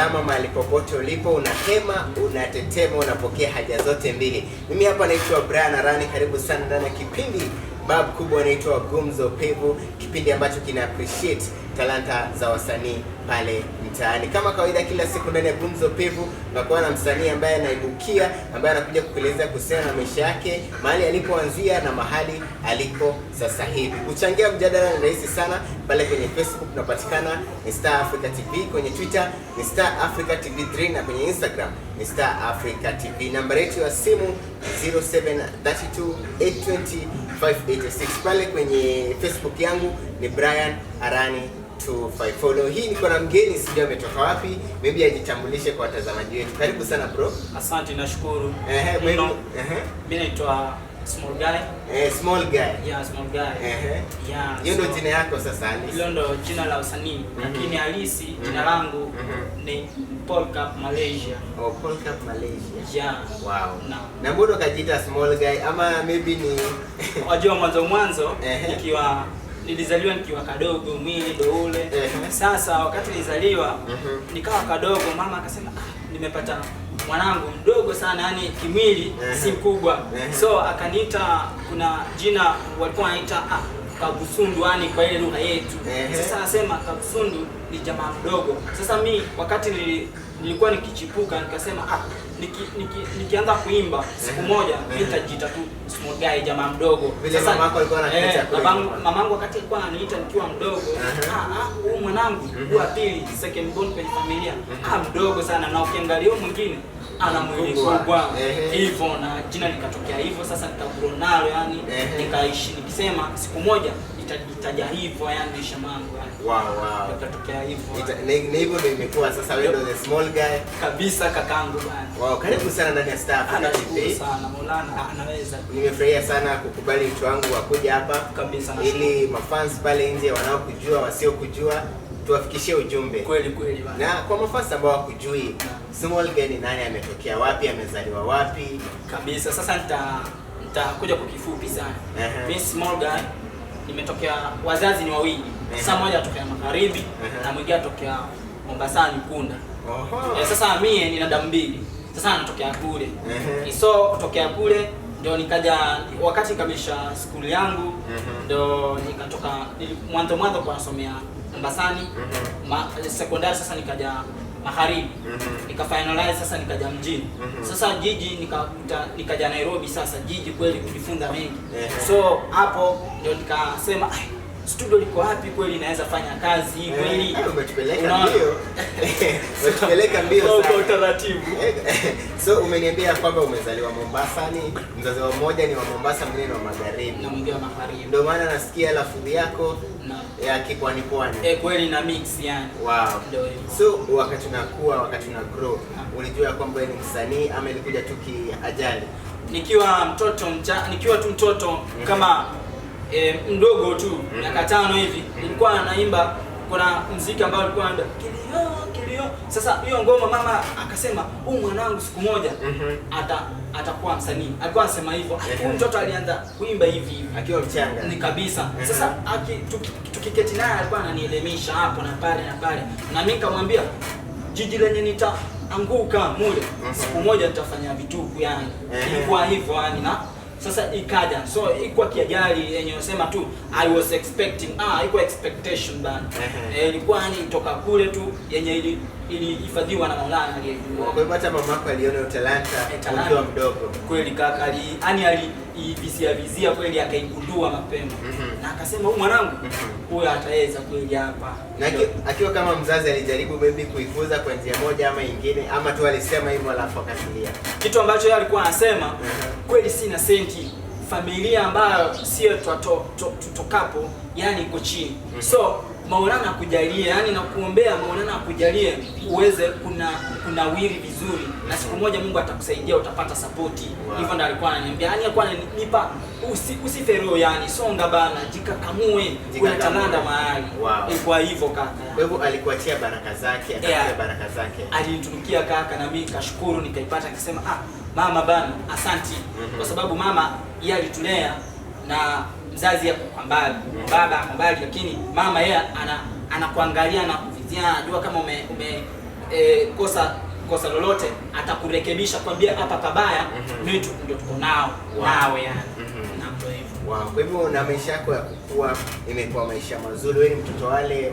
salama mahali popote ulipo, unahema, unatetema, unapokea haja zote mbili. Mimi hapa naitwa Brian Arani, karibu sana ndani ya kipindi bab kubwa inaitwa Gumzo Pevu, kipindi ambacho kina appreciate talanta za wasanii pale mtaani. Kama kawaida kila siku ndani ya Gumzo Pevu tunakuwa na msanii ambaye anaibukia, ambaye anakuja kukueleza kuhusiana na maisha yake, mahali alipoanzia na mahali aliko sasa hivi. Kuchangia mjadala ni rahisi sana. Pale kwenye Facebook tunapatikana ni Star Africa TV, kwenye Twitter ni Star Africa TV 3 na kwenye Instagram ni Star Africa TV. Namba yetu ya simu 0732820586. Pale kwenye Facebook yangu ni Brian Arani 254. Hii niko na mgeni, sijui ametoka wapi, maybe ajitambulishe kwa watazamaji wetu. Karibu sana bro. Asante, nashukuru. Mimi naitwa Small Guy. Small Guy. Yeah, Small Guy. Yeah. Hiyo ndio jina yako sasa halisi? Hilo ndio jina la usanii, lakini halisi jina langu ni Paul Cup Malaysia. Oh, Paul Cup Malaysia. Yeah. Wow. Na mbona ukajiita Small Guy, ama maybe ni wajua mwanzo nilizaliwa nikiwa kadogo, mwili ndo ule. Sasa wakati nilizaliwa nikawa kadogo, mama akasema nimepata mwanangu mdogo sana, yani kimwili si mkubwa. So akaniita, kuna jina walikuwa wanaita Kabusundu, yani kwa ile lugha yetu. Sasa anasema Kabusundu ni jamaa mdogo. Sasa mimi wakati nilikuwa nikichipuka nikasema nikianza kuimba siku moja nitajiita tu Small Guy, jamaa mdogo. Sasa mamako alikuwa anakuita mamangu wakati alikuwa ananiita nikiwa mdogo, huyu mwanangu wa pili, second born kwenye familia, mdogo sana, na ukiangalia huyo mwingine ana mwili mkubwa hivyo, na jina likatokea hivyo. Sasa nikagrow nalo, yani nikaishi nikisema siku moja nitajitaja hivyo, yani maisha yangu yani. Wow. Ikatokea hivyo. Na hivyo ndio imekuwa sasa, wewe ndio the Small Guy kabisa, kakangu bana. Wow, karibu sana ndani ya Star Africa TV. Sana Maulana anaweza. Nimefurahia sana kukubali wito wangu wa kuja hapa kabisa, ili mafans pale nje wanaokujua, wasiokujua, tuwafikishie ujumbe. Kweli bana. Na kwa mafans ambao hawakujui, Small Guy ni nani, ametokea wapi, amezaliwa wapi? Kabisa. Sasa nitakuja kwa kifupi sana. Mimi Small Guy nimetokea, wazazi ni wawili. Sasa mmoja atokea magharibi na mwingine atokea Mombasa Nkunda. Sasa mimi nina damu mbili. Sasa anatokea kule. So kutokea kule ndio nikaja, wakati nikamisha skuli yangu ndio nikatoka mwanzo kwa nasomea Mombasani sekondari. Sasa nikaja magharibi nikafinalize, sasa nikaja mjini. Sasa jiji nikaja Nairobi. Sasa jiji kweli kujifunza mengi. So hapo ndio nikasema studio liko wapi kweli naweza fanya kazi kweli. Umetupeleka mbio. Umetupeleka mbio sana kwa utaratibu. So umeniambia kwamba umezaliwa Mombasa, ni mzazi mmoja ni wa Mombasa, mwingine ni wa magharibi na mwingine wa magharibi. Ndio maana nasikia lafudhi yako ya kipwani pwani. Kweli na mix yani. Wow. So wakati unakuwa, wakati una grow, ulijua kwamba wewe ni msanii ama ilikuja tu kiajali? Nikiwa tu mtoto kama mdogo tu miaka 5 hivi, nilikuwa naimba, kuna muziki ambao ulikuwa anaimba kilio. Sasa hiyo ngoma mama akasema huyu mwanangu siku moja atakuwa msanii. Alikuwa anasema hivyo. Huyu mtoto alianza kuimba hivi akiwa mchanga. Ni kabisa. Sasa tukiketi naye alikuwa ananielimisha hapo na pale. Na mimi nikamwambia jiji lenye nitaanguka mule siku moja nitafanya vituko yani. Ilikuwa hivyo yani, na sasa ikaja. So ilikuwa kiajali yenye unasema tu I was expecting, ilikuwa expectation bana. Ilikuwa ni toka kule tu yenye ilihifadhiwa na Maulana aliyejua. Kwa hivyo hata mamako aliona utalanta ukiwa mdogo. Kweli kaka, alivizia kweli, akaigundua mapema. Na akasema huyu mwanangu huyu ataweza kweli hapa. Na akiwa kama mzazi alijaribu maybe kuikuza kwa njia moja ama nyingine, ama tu alisema hivyo alafu akasilia? Kitu ambacho yeye alikuwa anasema kweli, sina senti, familia ambayo sio tutokapo yani iko chini. So Maulana akujalie, yani nakuombea Maulana akujalie uweze kunawiri vizuri, na siku moja Mungu atakusaidia, utapata support. Hivyo ndo alikuwa ananiambia, yani alikuwa ananipa usifero, yani songa bana, jikakamue, kuna talanta mahali. Ilikuwa hivyo kaka. Kwa hivyo alikuachia baraka zake, akatia baraka zake. Alinitunukia kaka, na mimi nikashukuru, nikaipata, nikasema mama bana asante. Kwa sababu mama yeye alitulea na mzazi yako kwa mbali, baba kwa mbali, lakini mama yeye anakuangalia na kuvizia, anajua kama kosa lolote atakurekebisha, kwambia hapa pabaya, mimi ndio tuko nao nawe yani. Na ndio hivyo. Wow. Kwa hivyo na maisha yako ya kukua imekuwa maisha mazuri, wewe ni mtoto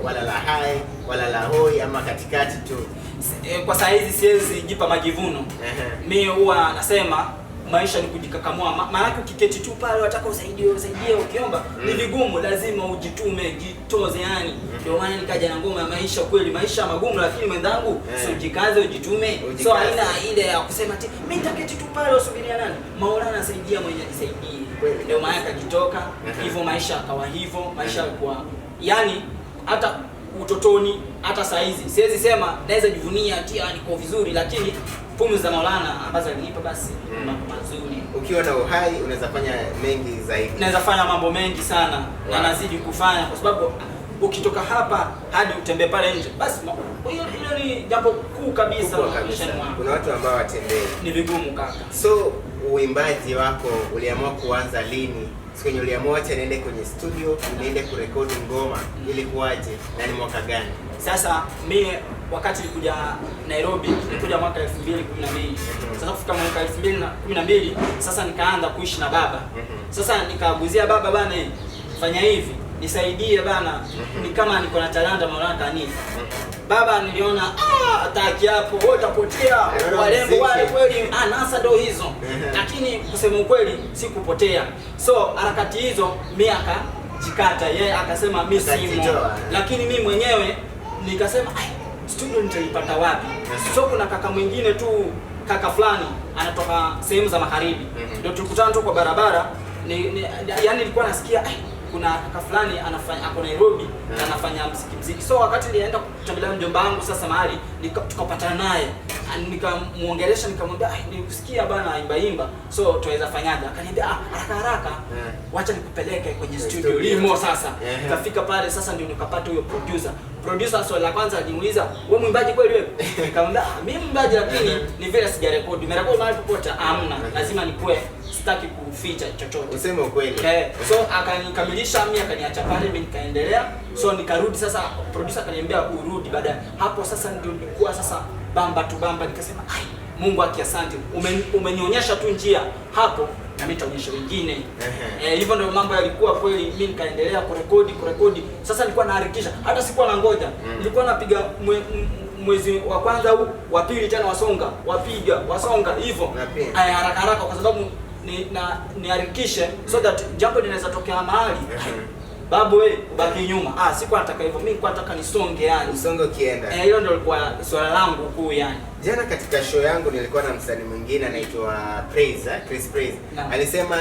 wala la hai wala la hoi ama katikati tu? Kwa saa hizi siwezi jipa majivuno. Mimi huwa nasema maisha ni kujikakamua. Maana ukiketi tu pale unataka usaidie ukiomba ni vigumu, lazima ujitume, jitoze yani. Ndio maana nikaja na ngoma ya maisha. Kweli maisha magumu, lakini mwenzangu sio jikaze, ujitume. So haina ile ya kusema ati mimi nitaketi tu pale usubiria nani? Maulana anasaidia, mwenye ajisaidie. Ndio maana kajitoka hivyo, maisha akawa hivyo, maisha kwa yani hata utotoni hata saa hizi siwezi sema naweza jivunia ati niko vizuri, lakini pumzi za Maulana ambazo alinipa basi mambo mazuri. Ukiwa na uhai unaweza fanya mengi zaidi. Naweza fanya mambo mengi sana na nazidi kufanya, kwa sababu ukitoka hapa hadi utembee pale nje, basi hilo ni jambo kuu kabisa. Kuna watu ambao watembee ni vigumu kaka. So uimbaji wako uliamua kuanza lini? Siku yenye uliamua acha niende kwenye studio niende kurekodi ngoma, ilikuwaje na ni mwaka gani? Sasa mimi wakati nilikuja Nairobi, nilikuja mwaka 2012. Sasa kufika mwaka 2012 sasa nikaanza kuishi na baba. Sasa nikaaguzia baba, bana fanya hivi, nisaidie bana, ni kama niko na talanta Maulana kanisa. Baba niliona ataki hapo wewe utapotea, walembo wale kweli anasa ndo hizo. Lakini kusema ukweli sikupotea. So harakati hizo mimi akajikata, yeye akasema mimi simo. Lakini mimi mwenyewe nikasema studio nitaipata wapi? So kuna kaka mwingine tu, kaka fulani anatoka sehemu za magharibi. Ndio tulikutana tu kwa barabara, yani nilikuwa nasikia kuna kaka fulani anafanya ako Nairobi na anafanya muziki. So wakati nilienda kutembelea mjomba wangu sasa mahali, tukapatana naye, nikamuongelesha, nikamwambia nikusikia bana imba, so tuweza fanyaje? Akaniambia haraka wacha nikupeleke kwenye studio limo. Sasa nikafika pale, sasa ndio nikapata huyo producer. Swali la kwanza alimuuliza, wewe mwimbaji kweli wewe? Nikamwambia mimi mwimbaji, lakini ni vile sijarekodi. Nimerekodi mahali popote hamna, lazima nikuwe, sitaki kuficha chochote, useme ukweli. So akanikamilisha mimi, akaniacha pale, mimi nikaendelea. So nikarudi sasa, producer akaniambia urudi. Baada hapo sasa ndio nilikuwa sasa bamba tu bamba, nikasema Mungu akiasante, umenionyesha tu njia hapo na mimi nitaonyesha wengine. Hivyo ndio mambo yalikuwa kweli. Mimi nikaendelea kurekodi. Sasa nilikuwa naharakisha, hata sikuwa na ngoja. Nilikuwa napiga mwezi wa kwanza au wa pili tena wasonga hivyo haraka kwa sababu niharakishe so that jambo linaweza tokea mahali babu wewe ubaki nyuma. Sikuwa nataka hivyo, mimi nilikuwa nataka nisonge yani. Usonge ukienda. Hilo ndio lilikuwa swala langu kuu yani. Jana katika show yangu nilikuwa na msanii mwingine anaitwa Chris Praise. Alisema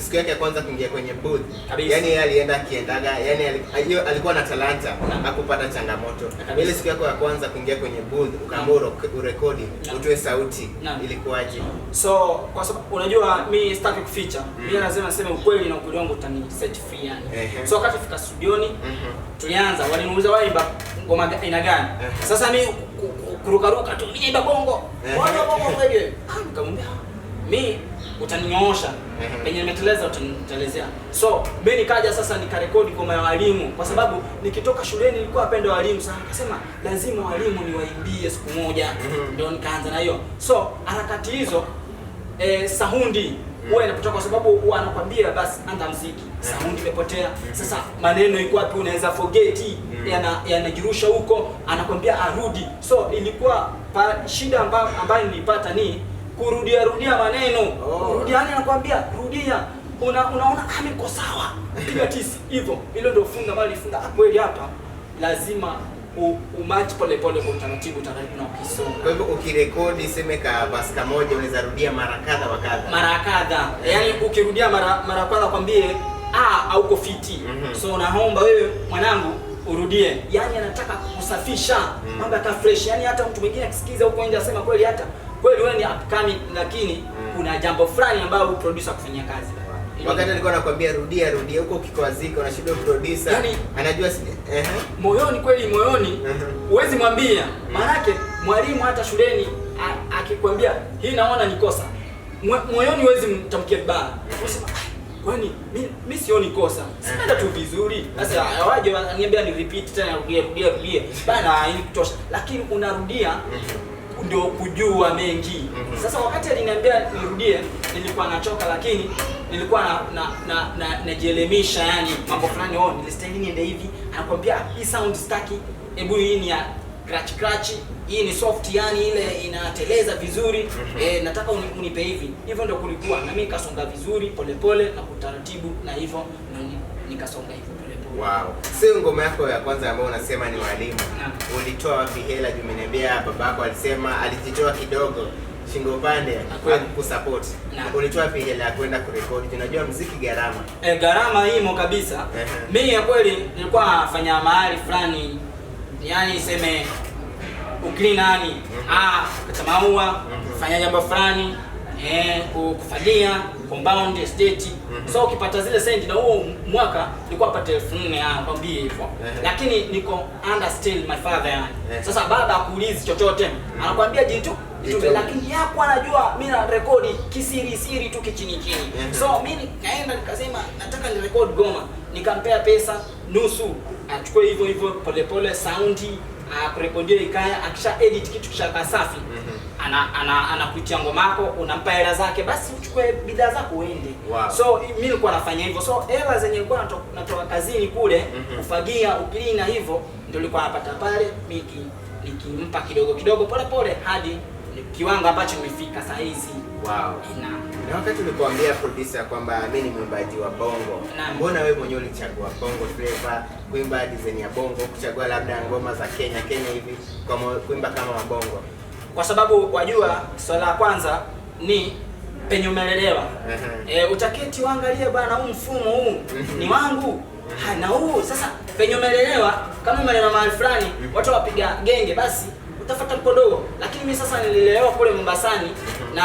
siku yake ya kwanza kuingia kwenye booth. Yani yeye alienda akiendaga, yani alikuwa na talanta, hakupata changamoto. Ile siku yako ya kwanza kuingia kwenye booth ukaamua urekodi, utoe sauti, ilikuwaje? So kwa sababu unajua mimi sitaki kuficha. Mimi lazima niseme ukweli na ukweli wangu utani set free yani. So wakati fika studioni tulianza, waliniuliza waimba ngoma aina gani? Sasa mimi kurukaruka tu, mimi naimba bongo. Bongo kweli. Nikamwambia mimi utaninyoosha, penye nimeteleza utanitelezea. So mimi nikaja sasa nikarekodi ngoma ya walimu, kwa sababu nikitoka shuleni nilikuwa napenda walimu sana. Nikasema lazima walimu niwaimbie siku moja. Ndio nikaanza na hiyo. So harakati hizo saundi wewe inapotoka, kwa sababu wanakuambia basi anza muziki, saundi imepotea. Sasa maneno iko wapi? Unaweza forget, yanajirusha huko, anakuambia arudi. So ilikuwa shida ambayo nilipata ni kurudia maneno. Rudiani anakuambia rudia, unaona kama iko sawa, piga tisi hivyo. Hilo ndio funga mali funga kweli. Hapa lazima umatch pole kwa utaratibu na ukisonga. Kwa hivyo ukirekodi sema ka basi kamoja unaweza rudia mara kadha. Yani ukirudia mara kadha kwambie hauko fiti. So naomba wewe mwanangu urudie. Yani anataka kusafisha mambo ya fresh. Yani hata mtu mwingine akisikiza huko nje asema kweli wewe ni upcoming, lakini kuna jambo fulani ambalo producer kufanyia kazi. Wakati alikuwa anakuambia rudia huko ukikwazika unashindwa producer. Yani, anajua moyoni huwezi mwambia. Maana yake mwalimu hata shuleni akikwambia hii naona ni kosa, moyoni huwezi mtamkia vibaya. Unasema kwani mimi sioni kosa. Sienda tu vizuri. Sasa waje waniambia ni repeat tena rudia. Bana hii kutosha. Lakini unarudia ndio kujua mengi. Sasa wakati aliniambia nirudie nilikuwa nachoka, lakini nilikuwa najielemisha yani mambo fulani nilistahili niende hivi. Anakuambia hii sound staki, hebu hii ni ya scratch, hii ni soft yani ile inateleza vizuri. Nataka unipe hivi. Hivyo ndio kulikuwa na mimi nikasonga vizuri polepole na kutaratibu, na hivyo nikasonga hivyo polepole. Wow. Sio ngoma yako ya kwanza ambayo unasema ni Walimu. Ulitoa wapi hela? Umeniambia babako alisema alijitoa kidogo shingo upande kusupport. Ulitoa wapi hela ya kwenda kurekodi? Tunajua muziki gharama. Gharama himo kabisa. Mimi ya kweli nilikuwa nafanya mahali fulani, yani iseme uklinani, kata maua, kufanya jambo fulani, kufagia compound estate. So ukipata zile senti, na huo mwaka nilikuwa napata 1400 kwambie hivyo. Lakini niko under still my father yani. Sasa baba akuulizi chochote, anakuambia jitu, lakini yako anajua mimi na rekodi kisiri tu kichini. So mimi kaenda nikasema nataka ni record goma, nikampea pesa nusu, achukue hivyo polepole soundi, kurekodia ikaya, akisha edit kitu kisha safi. Anakuitia ngoma yako, unampa hela zake, basi uchukue bidhaa zako uende. So mimi nilikuwa nafanya hivyo. So hela zenye nilikuwa natoka kazini kule, kufagia, uklina hivyo, ndio nilikuwa napata pale, mimi nikimpa kidogo pole hadi kiwango ambacho nimefika saa hizi. Wow. Na wakati ulipoambia producer kwamba mimi ni mwimbaji wa bongo, mbona wewe mwenyewe ulichagua bongo flavor, kuimba design ya bongo, kuchagua labda ngoma za Kenya hivi kama kuimba kama wa bongo? Kwa sababu wajua, swala la kwanza ni penye umelelewa. Utaketi uangalie bwana, huu mfumo huu ni wangu. Na huu sasa penye umelelewa, kama umelelewa mahali fulani watu wapiga genge, basi utafuata mkodogo. Lakini mimi sasa nililelewa kule Mombasani na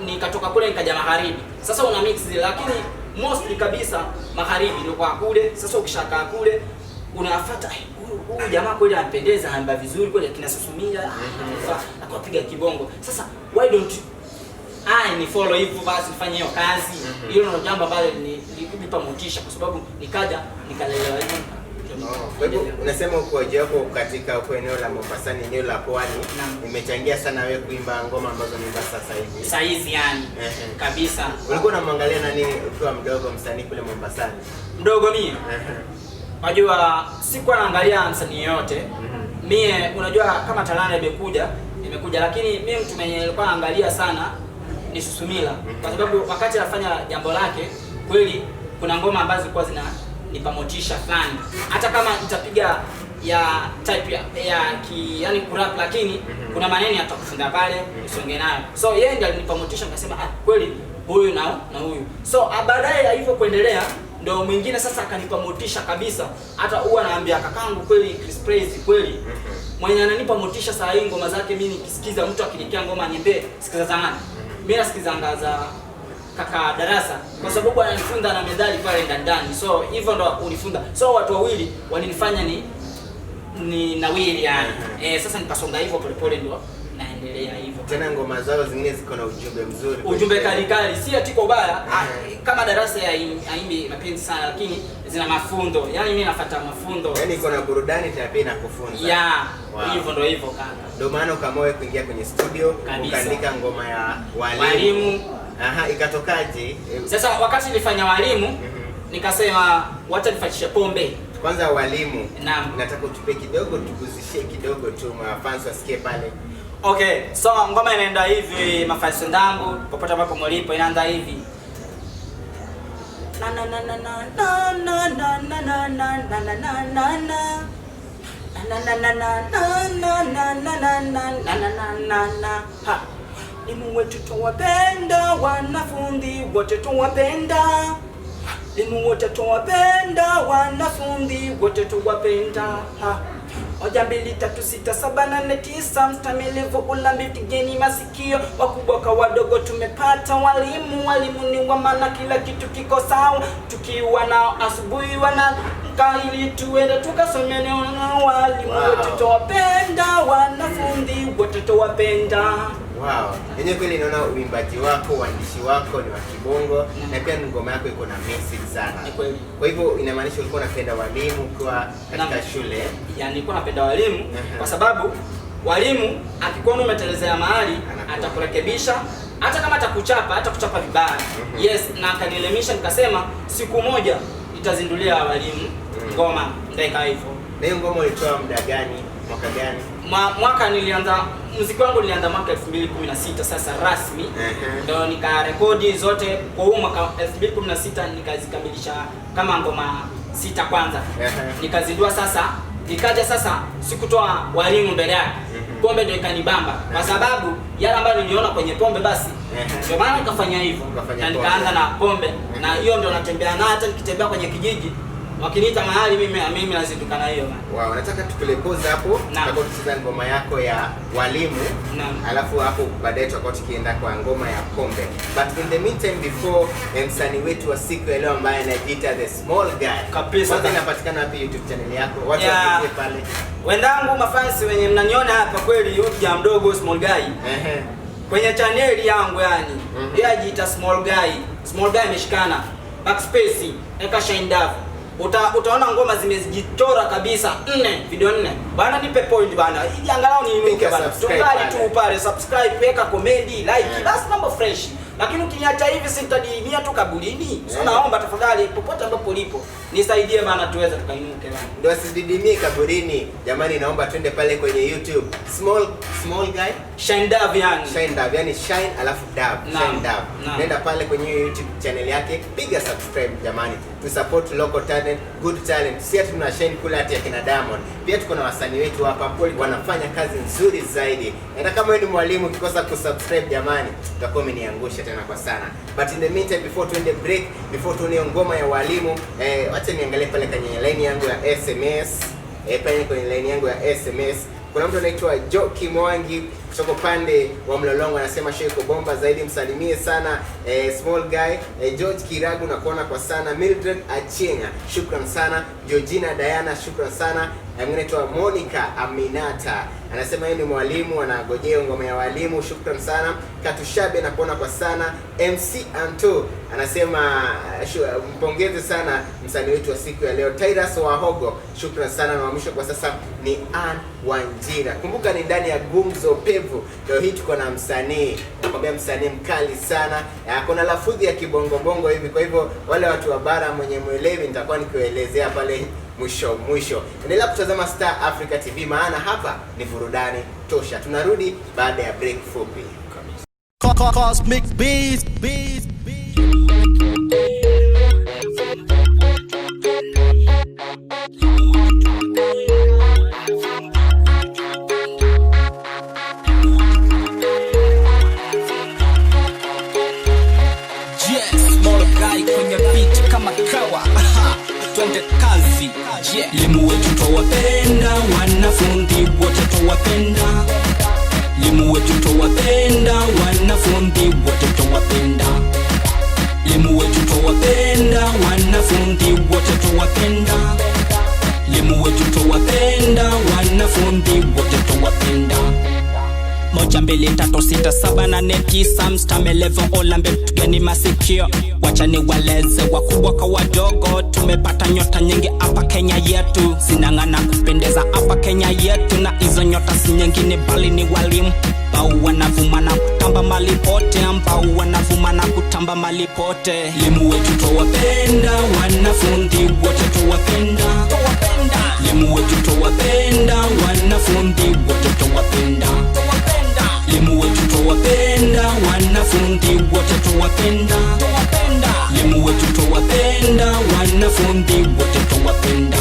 nikatoka kule nikaja magharibi. Sasa una mix zile, lakini mostly kabisa magharibi ndio kwa kule. Sasa ukishakaa kule unafuata huyu jamaa kweli anapendeza, anaimba vizuri kweli, kinasusumia akapiga kibongo. Sasa why don't ni follow hivyo, basi nifanye hiyo kazi. Hilo ndio jambo ambalo nilikupa motisha, kwa sababu nikalelewa hivyo. Kwa hivyo unasema ukoje wako katika eneo la Mombasani, eneo la Pwani, umechangia sana wewe kuimba ngoma ambazo niimba sasa hivi yani kabisa. Ulikuwa unamwangalia nani ukiwa mdogo msanii kule Mombasani? Mdogo mimi. Unajua sikuwa naangalia msanii yote. Mimi unajua kama talanta imekuja, lakini mimi mtu mwenye nilikuwa naangalia sana ni Susumila, kwa sababu wakati anafanya jambo lake kweli kuna ngoma ambazo zilikuwa nipa motisha fulani, hata kama nitapiga ya type yani kurap, lakini kuna maneno yatakufunda pale usonge nayo. So yeye ndiye alinipa motisha, nikasema kweli huyu na huyu. So baadaye ya hivyo kuendelea, ndio mwingine sasa akanipa motisha kabisa. Hata huwa naambia kakangu kweli Chris Praise kweli mwenye ananipa motisha saa hii, ngoma zake mimi nikisikiza, mtu akinikia ngoma niambie sikiza zamani, mimi nasikiza ngaza kaka Darasa, kwa sababu ananifunza na medali pale ndani. So hivyo ndo unifunza. So watu wawili walinifanya ni nawili yani. Sasa nikasonga hivyo polepole, ndo naendelea hivyo. Tena ngoma zao zingine ziko na ujumbe mzuri. Ujumbe kali, si atiko baya. Kama Darasa haimbi mapenzi sana, lakini zina mafundo. Yani mimi nafuata mafundo. Yani iko na burudani pia na kufunza. Hivyo ndo hivyo kaka. Ndio maana ukaamua kuingia kwenye studio, ukaandika ngoma ya Walimu. Ikatokaje? Sasa wakati nilifanya Walimu, nikasema wacha nifachishe pombe. Kwanza Walimu, nataka utupe kidogo, tukuzishie kidogo tu mafans wasikie pale. Okay, so ngoma inaenda hivi, mafans wangu popote ambapo mlipo, inaanza hivi. Na na na na na na na na na na na na na na na na na. Elimu wetu tuwapenda, wanafunzi wote tuwapenda. Elimu wote tuwapenda, wanafunzi wote tuwapenda. 1 2 3 6 7 8 9 mstamilivu ulambiti geni masikio, wakubwa kwa wadogo tumepata walimu. Walimu ni wa maana, kila kitu kiko sawa, tukiwa nao asubuhi wanaamka ili tuende tukasome neno. Walimu wote tuwapenda, wanafunzi wote tuwapenda. Wow. Yenyewe kweli naona uimbaji wako, uandishi wako ni wa kibongo na pia ngoma yako iko na message sana. Ni kweli. Kwa hivyo inamaanisha ulikuwa unapenda walimu kwa katika shule? Yaani nilikuwa napenda walimu kwa sababu walimu akikuona umetelezea mahali atakurekebisha, hata kama atakuchapa, hata kuchapa vibaya. Yes, na akanielimisha nikasema siku moja nitazindulia walimu ngoma ndio hivyo. Na hiyo ngoma ulitoa muda gani? Mwaka gani? Mwaka nilianza muziki wangu nilianza mwaka 2016 sasa rasmi. Ndio nikarekodi zote kwa huo mwaka 2016 nikazikamilisha kama ngoma 6 kwanza. Nikazindua sasa, nikaja sasa sikutoa walimu mbele yake. Pombe ndio ikanibamba kwa sababu yale ambayo niliona kwenye pombe basi. Ndio maana nikafanya hivyo. Na nikaanza na pombe na hiyo ndio natembea nayo, hata nikitembea kwenye kijiji wakiniita mahali mimi nazinduka na hiyo. Wow, nataka tukulekoza hapo tutakuwa tucheza ngoma yako ya walimu. Alafu hapo baadaye tutakuwa tukienda kwa ngoma ya pombe. But in the meantime before msanii wetu wa siku ya leo ambaye anajiita The Small Guy. Kabisa. Sasa inapatikana wapi YouTube channel yako? Watu wapitie pale. Wendangu mafansi wenye mnaniona hapa kweli yuja mdogo Small Guy. Kwenye channel yangu yani. Yeye ajiita Small Guy. Small Guy imeshikana. Backspace, eka Shine Dove. Utaona ngoma zimejitora kabisa 4 video 4. Bana nipe point bana. Ili angalau niinuke bana. Tungali tu pale subscribe, weka comment, like. Basi mambo fresh. Lakini ukiniacha hivi sitadimia tu kaburini. So naomba tafadhali popote ambapo ulipo nisaidie bana tuweze tukainuke bana. Ndio asididimie kaburini. Jamani naomba twende pale kwenye YouTube. Small Guy Shine Dove yani. Shine Dove yani shine alafu dove. Shine Dove. Nenda pale kwenye YouTube channel yake, piga subscribe jamani. To support local talent, good talent. Si ati tuna shine kule ati akina Diamond. Pia tuko na wasanii wetu hapa wanafanya kazi nzuri zaidi. Na kama wewe ni mwalimu ukikosa kusubscribe jamani, utakuwa umeniangusha tena kwa sana. But in the meantime before tuende break, before tuone ngoma ya walimu, acha niangalie pale kwenye line yangu ya SMS. Pale kwenye line yangu ya SMS kuna mtu anaitwa Joki Mwangi kutoka pande wa Mlolongo anasema sheko bomba zaidi, msalimie sana Small Guy. George Kiragu nakuona kwa sana. Mildred Achenga shukran sana. Georgina Diana shukran sana. Anaitwa Monica Aminata anasema yeye ni mwalimu anagojea ngoma ya walimu, shukran sana. Katushabe nakuona kwa sana. MC Anto anasema mpongeze sana msanii wetu wa siku ya leo. Tyrus Wahogo shukran sana, na mwisho kwa sasa ni Ann Wanjira. Kumbuka ni ndani ya Gumzo Pevu. Leo hii tuko na msanii, nakwambia msanii mkali sana. Kuna lafudhi ya kibongo bongo hivi, kwa hivyo wale watu wa bara mwenye mwelewi nitakuwa nikiwaelezea pale mwisho. Endelea kutazama Star Africa TV maana hapa ni burudani tosha. Tunarudi baada ya break fupi. Cosmic Beats. Small Guy kwenye beat kama kawa. Twende kazi. Limu wetu tuwapenda, wanafunzi wote tuwapenda. Limu wetu tuwapenda, wanafunzi wote tuwapenda. Limu wetu tuwapenda, wanafunzi wote tuwapenda. Limu wetu tuwapenda, wanafunzi wote tuwapenda. 1 2 3 6 7 8 9 mstame level all ambe tugeni masikio. Wacha ni waleze wakubwa kwa wadogo, tumepata nyota nyingi hapa Kenya yetu. Sinangana kupendeza hapa Kenya yetu, na hizo nyota si nyingine bali ni walimu. Ambao wanavuma na kutamba mali pote, ambao wanavuma na kutamba mali pote. Limu wetu tuwapenda, wanafunzi wote tuwapenda. Limu wetu tuwapenda, wanafunzi wote tuwapenda. Limu wetu tuwapenda, wanafunzi wote tuwapenda. Limu wetu tuwapenda, wanafunzi wote tuwapenda.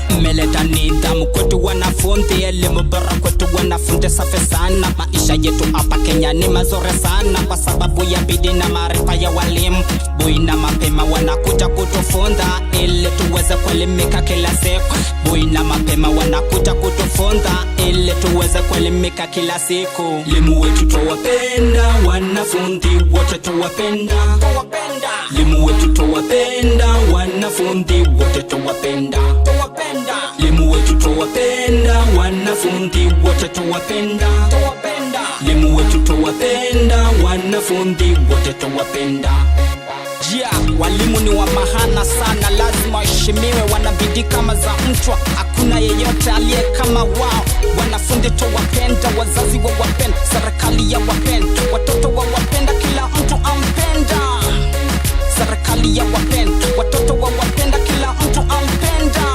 Mmeleta nidhamu kwetu wanafunzi, elimu bora kwetu wanafunzi safi sana. Maisha yetu hapa Kenya ni mazuri sana kwa sababu ya bidii na maarifa ya walimu. Bui na mapema wanakuja kutufunza ili tuweze kuelimika kila siku. Bui na mapema wanakuja kutufunza ili tuweze kuelimika kila siku. Limu wetu tuwapenda, wanafunzi wote tuwapenda. Limu wetu tuwapenda, wanafunzi wote tuwapenda. Limu wetu tuwapenda, wanafunzi wote tuwapenda. Limu wetu wanafunzi wote tuwapenda. Walimu ni wa maana sana, lazima waheshimiwe, wanabidi kama za mchwa, hakuna yeyote aliye kama wao. Wanafunzi tuwapenda, wazazi wawapenda, serikali ya wapenda, watoto wawapenda, kila mtu ampenda. Serikali ya wapenda, watoto wawapenda, kila mtu ampenda.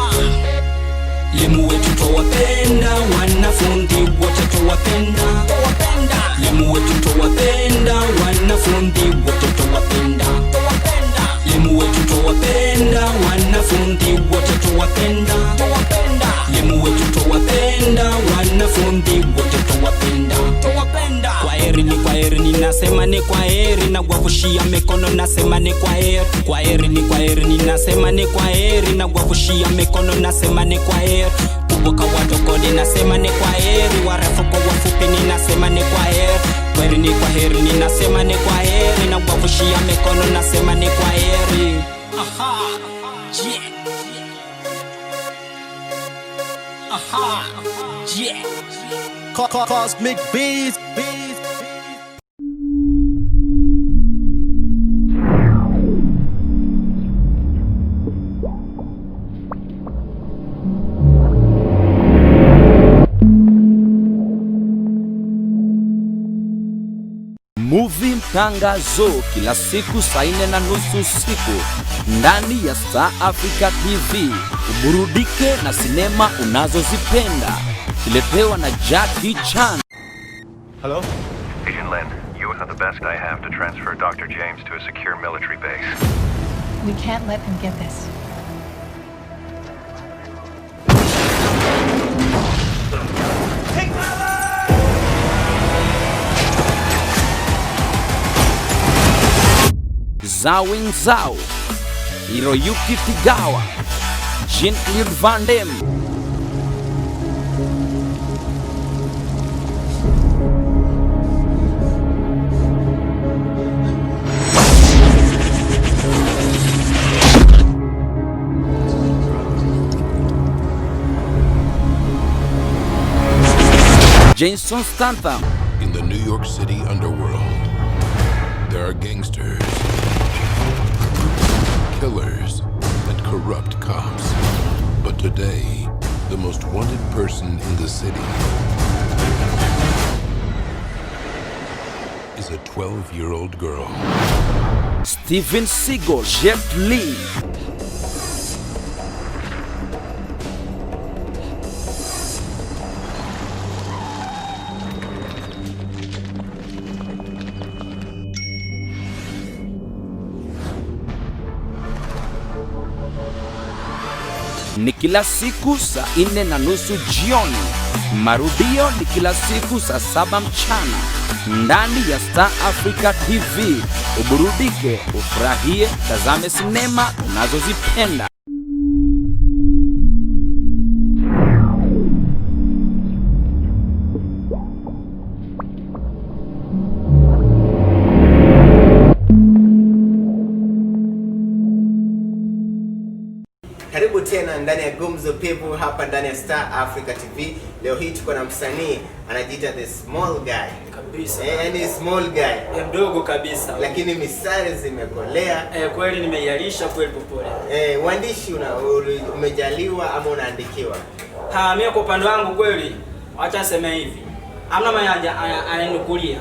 Walimu wetu tuwapenda, wanafunzi wote tuwapenda. Walimu wetu tuwapenda, wanafunzi wote tuwapenda. Walimu wetu tuwapenda, wanafunzi wote tuwapenda. Walimu wetu tuwapenda, wanafunzi wote tuwapenda. Kwaheri ninasema ni kwaheri, na wavushia mikono nasema ni kwaheri. Kwaheri ninasema ni kwaheri, na wavushia mikono nasema ni kwaheri. Kuboka wadogo ninasema ni kwaheri, warefu kwa wafupi ninasema ni kwaheri. Kwaheri ninasema ni kwaheri, na wavushia mikono nasema ni kwaheri. Aha, yeah. Aha, yeah. Cosmic Beats. Movie mtangazo kila siku saa 4:30 usiku ndani ya Star Africa TV. Uburudike na sinema unazozipenda. Kiletewa na Jackie Chan. Hello? Agent Lin, you are the best I have to transfer Dr. James to a secure military base. We can't let him get this. Zawin Zhao, Hiroyuki Tagawa, Jean-Claude Van Damme. Jason Statham. In the New York City underworld, there are gangsters, killers, and corrupt cops. But today, the most wanted person in the city is a 12-year-old girl. Steven Seagal, Jet Li. Ni kila siku saa 4:30 jioni. Marudio ni kila siku saa 7 mchana ndani ya Star Africa TV. Uburudike, ufurahie, tazame sinema unazozipenda. Karibu tena ndani ya Gumzo Pevu hapa ndani ya Star Africa TV. Leo hii tuko na msanii anajiita the small guy. Kabisa. Yaani small guy. Mdogo kabisa. Lakini misari zimekolea. Kweli nimeialisha kweli popole. Uandishi umejaliwa ama unaandikiwa? Mimi kwa upande wangu kweli acha niseme hivi. Hamna mayanja ananukulia.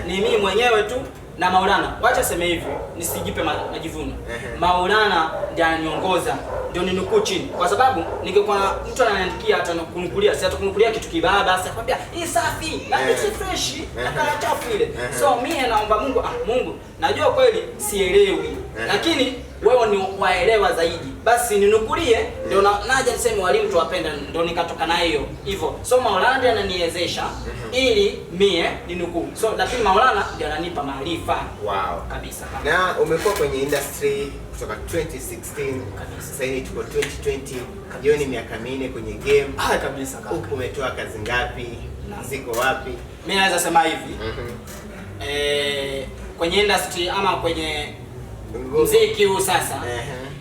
Ni mimi mwenyewe tu na Maulana. Wacha sema hivi, nisijipe majivuno. Maulana ndiye ananiongoza, ndio ninukuu chini. Kwa sababu ningekuwa mtu ananiandikia hata kunukulia, si atakunukulia kitu kibaya basi akwambia hii safi, lakini si fresh, na kala chafu ile. So mimi naomba Mungu, Mungu, najua kweli sielewi, lakini wewe ni waelewa zaidi. Basi ninukulie ndio naja niseme walimu tuwapenda, ndio nikatoka na hiyo hivyo. So Maulana ndiye ananiwezesha ili mie ninukuu. So lakini Maulana ndiye ananipa maarifa. Wow. Kabisa. Na umekuwa kwenye industry kutoka 2016 kabisa. Sasa hivi tuko 2020. Hiyo ni miaka 4 kwenye game. Kabisa kaka. Huko umetoa kazi ngapi? Ziko wapi? Mimi naweza sema hivi. Kwenye industry ama kwenye muziki huu sasa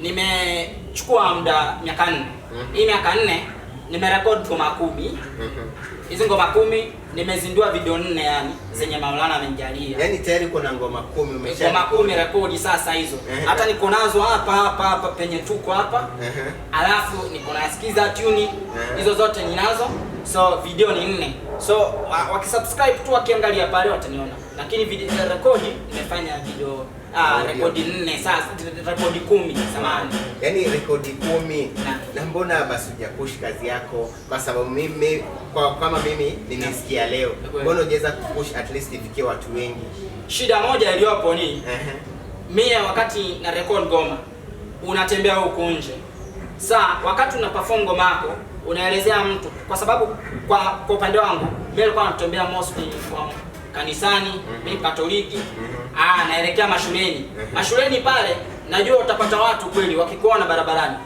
nimechukua muda miaka 4. Hii miaka 4 nimerecord ngoma 10. Hizo ngoma 10 nimezindua video 4 yani zenye Maulana amenijalia. Yaani tayari kuna ngoma 10 umesha. Ngoma 10 record sasa hizo. Hata niko nazo hapa penye tuko hapa. Alafu niko nasikiza tune. Hizo zote ninazo. So video ni 4. So wakisubscribe tu wakiangalia pale wataniona. Lakini video record nimefanya video rekodi 4 sasa, rekodi 10 samahani. Yaani rekodi 10. Na mbona basi hujapush kazi yako? Kwa sababu mimi kama mimi nimesikia leo. Mbona hujaweza kupush at least ifikie watu wengi? Shida moja iliyopo ni mimi wakati na record ngoma unatembea huko nje. Wakati una perform ngoma yako unaelezea mtu, kwa sababu kwa upande wangu mimi nilikuwa natembea mostly kwa kanisani, mimi Katoliki. Naelekea mashuleni. Mashuleni pale najua utapata watu kweli wakikuona barabarani.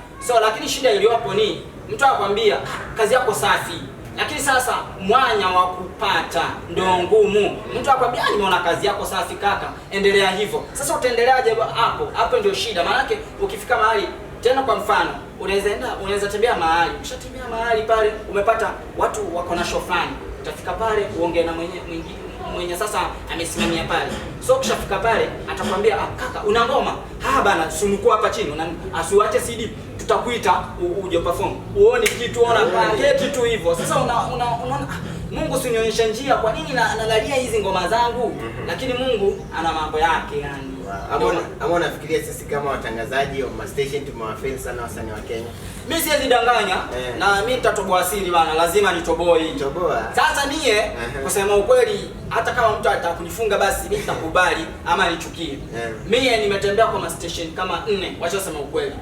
Lakini shida iliyopo ni mtu akwambia kazi yako safi. Lakini sasa mwanya wa kupata ndio ngumu. Mtu akwambia nimeona kazi yako safi kaka, endelea hivyo. Sasa utaendeleaje hapo? Hapo ndio shida. Maana yake ukifika mahali tena, kwa mfano unaweza tembea mahali, ukishatembea mahali pale umepata watu wako na show fulani, utafika pale uongee na mwenye sasa amesimamia pale. Ukishafika pale atakwambia kaka una ngoma? Bana sunukua hapa chini, asiuache CD, tutakuita uje perform. Uone kitu, ona paketi tu hivyo. Sasa unaona Mungu sinionyesha njia, kwa nini nalalia hizi ngoma zangu? Lakini Mungu ana mambo yake yani. Ama unafikiria sisi kama watangazaji wa station tumewafeli sana wasanii wa Kenya? Mimi siwezi danganya na mimi nitatoboa siri bana, lazima nitoboe hii. Sasa mie kusema ukweli, hata kama mtu atakunifunga basi mimi nitakubali ama nichukie. Mimi nimetembea kwa station kama 4, wacha sema ukweli.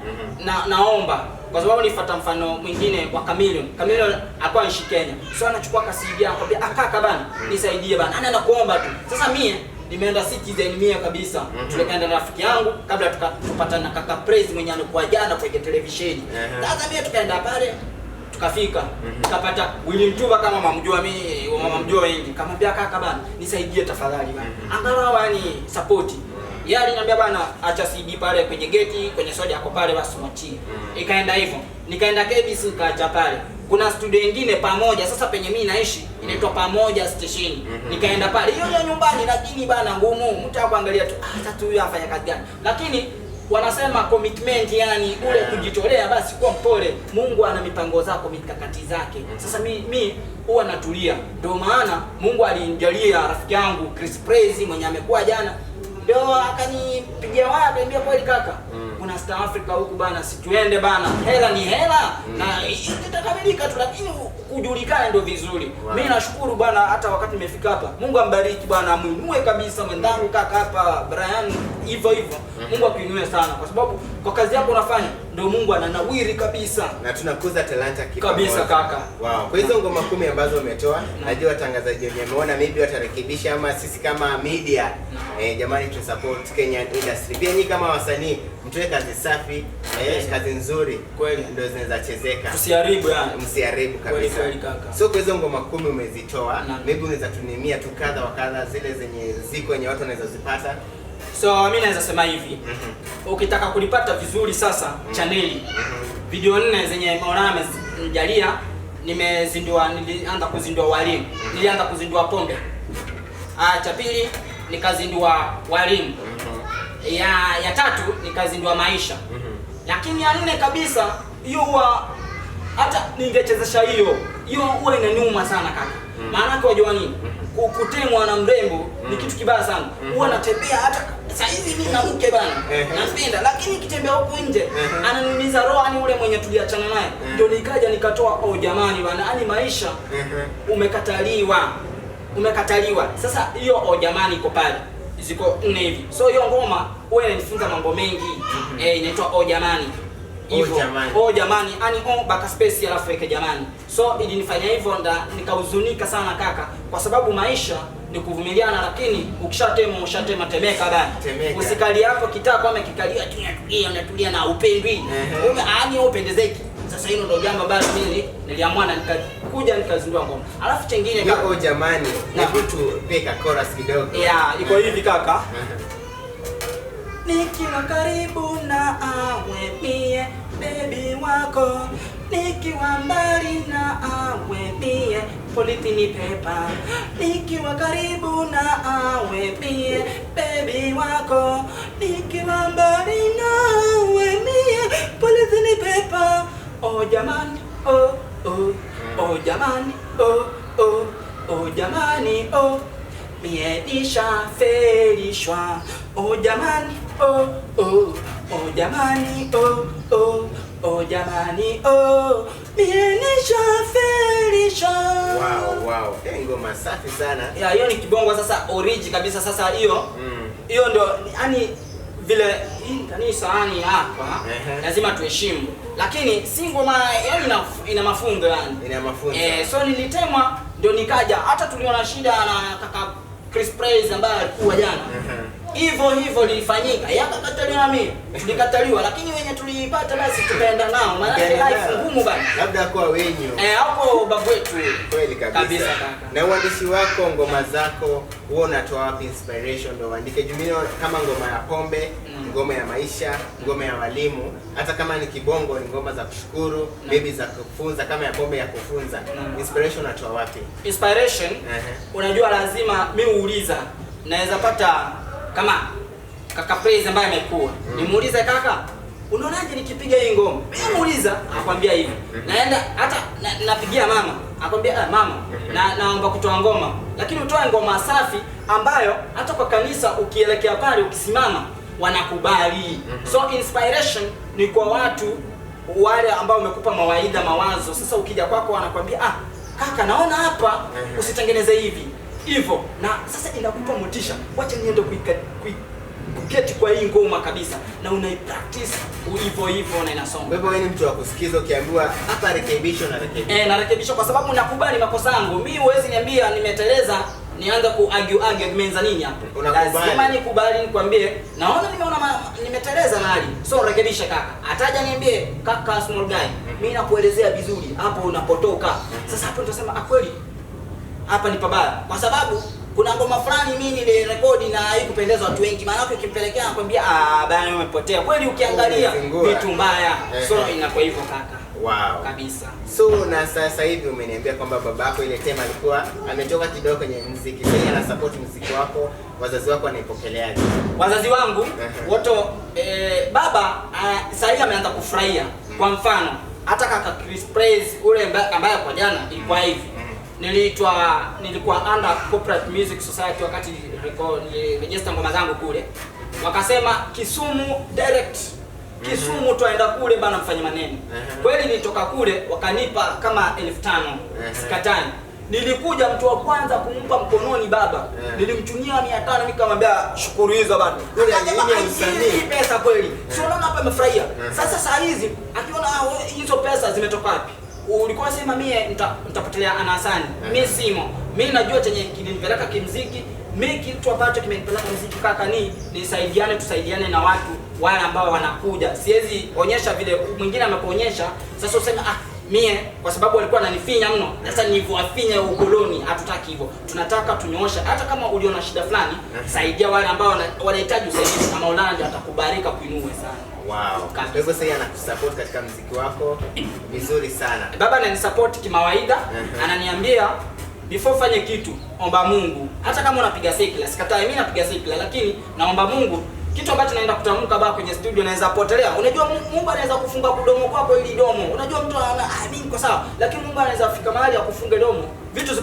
Naomba kwa sababu nifuata mfano mwingine wa Chameleon. Chameleon alikuwa nchi Kenya. Anachukua kasidi yako, akwambia kaka bana nisaidie bana. Anakuomba tu. Sasa mie nimeenda Citizen mia kabisa. Tulikaenda na rafiki yangu kabla tukapata na kaka Praise mwenye alikuwa jana kwenye televisheni. Sasa mimi tukaenda pale tukafika. Tukapata Willy Mtuva kama mamjua mimi, mamjua wengi. Kamwambia kaka bana nisaidie tafadhali bana. Angalau yani support. Yeye aliniambia bana acha CD pale kwenye geti, kwenye soja yako pale basi mwachie. Ikaenda hivyo. Nikaenda KBC nikaacha pale. Kuna studio nyingine Pamoja, sasa penye mimi naishi inaitwa Pamoja Station. Nikaenda pale. Hiyo nyumbani lakini bana ngumu. Mtu akuangalia tu tatu huyu afanya kazi gani. Lakini wanasema commitment, yani ule kujitolea, basi kwa mpole. Mungu ana mipango zako, mikakati zake. Sasa mimi huwa natulia. Ndio maana Mungu alinijalia rafiki yangu Chris Praise mwenye amekuwa jana. Ndio akanipigia waya akaniambia kweli kaka, kuna East Africa huku bana, situende bana. Hela ni hela na itakamilika tu, lakini kujulikana ndio vizuri. Mimi nashukuru bana, hata wakati nimefika hapa. Mungu ambariki bana, amuinue kabisa mwenzangu kaka hapa Brian hivyo. Mungu akuinue sana kwa sababu kwa kazi yako unafanya ndio Mungu ananawiri kabisa. Na tunakuza talanta kabisa kaka. Kwa hizo ngoma 10 ambazo umetoa, najua watangazaji wenyewe wameona maybe watarekebisha, ama sisi kama media jamani tu support Kenyan industry. Pia nyinyi kama wasanii mtoe kazi safi, kazi nzuri kweli ndio zinaweza chezeka. Tusiharibu yani. Msiharibu kabisa. Kweli kaka. Kwa hizo ngoma 10 umezitoa, maybe unaweza tunimia tu kadha wa kadha zile zenye ziko wenye watu wanaweza zipata. Mimi naweza sema hivi. Ukitaka kulipata vizuri sasa chaneli. Video 4 zenye Maulana amenijalia nilianza kuzindua walimu. Nilianza kuzindua Pombe. Cha pili nikazindua walimu. Ya tatu nikazindua Maisha. Lakini ya 4 kabisa hiyo huwa hata ningechezesha hiyo huwa inaniuma sana kaka. Maana kwa wajua nini? Kutemwa na mrembo ni kitu kibaya sana. Huwa natembea hata sasa hivi mimi na mke bana. Napenda, lakini kitembea huko nje ananiumiza roho, ani ule mwenye tuliachana naye. Ndio nikaja nikatoa jamani bana, ani Maisha umekataliwa. Sasa hiyo jamani iko pale. Ziko 4 hivi. Hiyo ngoma wewe inanifunza mambo mengi. Inaitwa jamani. Hivyo jamani, yani baka space alafu weke jamani. Ilinifanya hivyo nikahuzunika sana kaka, kwa sababu maisha ni kuvumiliana, lakini ukishatema temeka bana. Usikali hapo kitako ama kikalia unatulia na upendwi. Yaani upendezeki. Sasa hilo ndio jambo bado mimi niliamua na nikakuja nikazindua ngoma. Alafu chengine kaka jamani, na vitu peka chorus kidogo. Iko hivi kaka. Nikiwa karibu na awe mie baby wako, nikiwa mbali na awe mie polisi ni pepa, nikiwa karibu na awe mie baby wako, nikiwa mbali na awe mie polisi ni pepa. Oh jamani, oh oh, oh jamani, oh oh, oh jamani, oh mie nishafelishwa. Oh jamani, oh oh, oh jamani, oh oh, oh jamani, oh mie nishafelishwa. Wow. Ngoma safi sana. Ya hiyo ni kibongo sasa origi kabisa sasa hiyo. Hiyo ndio yani vile hii kanisa yani hapa lazima tuheshimu. Lakini si ngoma yani ina mafunzo yani. Ina mafunzo. So nilitemwa ndio nikaja. Hata tuliona shida na kaka Chris Praise ambaye alikuwa jana. Hivyo lilifanyika. Yakakataliwa mimi. Tulikataliwa lakini wenye tulipata basi tukaenda nao. Maana life ngumu bana. Labda kwa wenyu. Hapo babu wetu. Kweli kabisa. Na uandishi wako, ngoma zako, wewe unatoa wapi inspiration ndio uandike? Jumino kama ngoma ya pombe, ngoma ya maisha, ngoma ya walimu, hata kama ni kibongo ni ngoma za kushukuru, baby za kufunza, kama ya pombe ya kufunza. Inspiration unatoa wapi? Inspiration unajua lazima mimi uuliza. Naweza pata kama kaka Praise ambaye amekuwa. Nimuulize kaka, unaonaje nikipiga hii ngoma? Mimi muuliza, akwambia hivi. Naenda hata napigia mama, akwambia mama, naomba kutoa ngoma. Lakini utoe ngoma safi ambayo hata kwa kanisa ukielekea pale ukisimama wanakubali. So inspiration ni kwa watu wale ambao wamekupa mawaidha, mawazo. Sasa ukija kwako wanakuambia kaka naona hapa usitengeneze hivi. Hivyo na sasa inakupa motisha. Wacha niende kuketi kwa hii ngoma kabisa na unaipractice hivyo na inasonga. Wewe wewe ni mtu wa kusikiza, ukiambiwa hapa rekebisho na rekebisho. Na rekebisho kwa sababu nakubali makosa yangu. Mimi huwezi niambia nimeteleza nianza argue nimeanza nini hapo. Lazima nikubali nikwambie naona nimeteleza mahali. So rekebisha kaka. Ataja niambie kaka small guy. Mimi nakuelezea vizuri hapo unapotoka. Sasa hapo nitasema kweli hapa ni pabaya. Kwa sababu kuna ngoma fulani mimi nilirekodi na haikupendeza watu wengi. Maana ukimpelekea anakuambia bana umepotea. Kweli ukiangalia vitu mbaya. So inakuwa hivyo kaka. Wow. Kabisa. So na sasa hivi umeniambia kwamba babako ile tema alikuwa ametoka kidogo kwenye muziki. Sasa ana support muziki wako, wazazi wako wanaipokeleaje? Wazazi wangu wote baba sasa hivi ameanza kufurahia. Kwa mfano, hata kaka Chris Praise ule ambaye kwa jana ilikuwa hivi. Nilikuwa under Corporate Music Society wakati register ngoma zangu kule. Wakasema Kisumu direct. Kisumu tuaenda kule bana mfanye maneno. Kweli nilitoka kule wakanipa kama 1500 sikatai. Nilikuja mtu wa kwanza kumpa mkononi baba. Nilimchunia 500 nikamwambia shukuru hizo bana. Hii pesa kweli. Sio unaona hapa amefurahia. Sasa saa hizi akiona hizo pesa zimetoka wapi? Ulikuwa sema mimi nitapotelea anasani. Mimi simo. Mimi najua chenye kilinipeleka kimuziki. Mimi kitu ambacho kimenipeleka muziki kaka ni tusaidiane na watu wale ambao wanakuja. Siwezi onyesha vile mwingine amekuonyesha. Sasa useme mie kwa sababu walikuwa wananifinya mno. Sasa nilivyowafinya ukoloni hatutaki hivyo. Tunataka tunyoosha hata kama uliona shida fulani, saidia wale ambao wanahitaji usaidizi kama Maulana atakubarika kuinue sana. Wow. Kwa hivyo sasa anakusupport katika muziki wako vizuri sana. Baba ananisupport kimawaida, ananiambia before fanye kitu omba Mungu. Hata kama unapiga sekula, sikatai mimi napiga sekula lakini naomba Mungu. Kitu ambacho naenda kutamka baba kwenye studio naweza potelea. Unajua Mungu anaweza kufunga kudomo kwako ili domo. Unajua mtu anaona mimi niko sawa, lakini Mungu anaweza kufika mahali ya kufunga domo. Vitu